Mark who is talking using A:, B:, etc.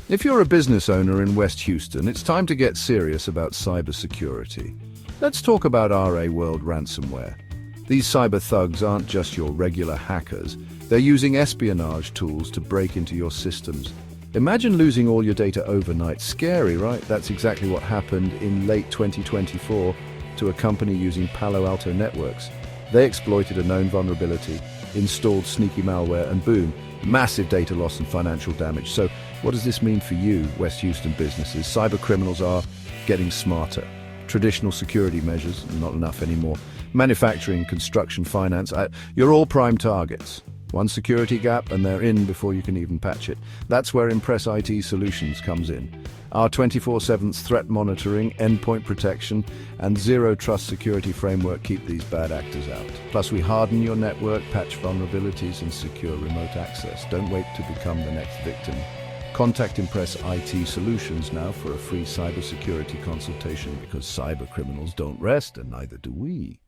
A: If you're a business owner in West Houston, it's time to get serious about cybersecurity. Let's talk about RA World Ransomware. These cyber thugs aren't just your regular hackers. They're using espionage tools to break into your systems. Imagine losing all your data overnight. Scary, right? That's exactly what happened in late 2024 to a company using Palo Alto networks. They exploited a known vulnerability, installed sneaky malware, and boom, massive data loss and financial damage. So what does this mean for you, West Houston businesses? Cybercriminals are getting smarter. Traditional security measures, not enough anymore. Manufacturing, construction, finance, you're all prime targets. One security gap and they're in before you can even patch it. That's where Impress IT Solutions comes in. Our 24/7 threat monitoring, endpoint protection, and zero trust security framework keep these bad actors out. Plus, we harden your network, patch vulnerabilities, and secure remote access. Don't wait to become the next victim. Contact Impress IT Solutions now for a free cybersecurity consultation, because cybercriminals don't rest, and neither do we.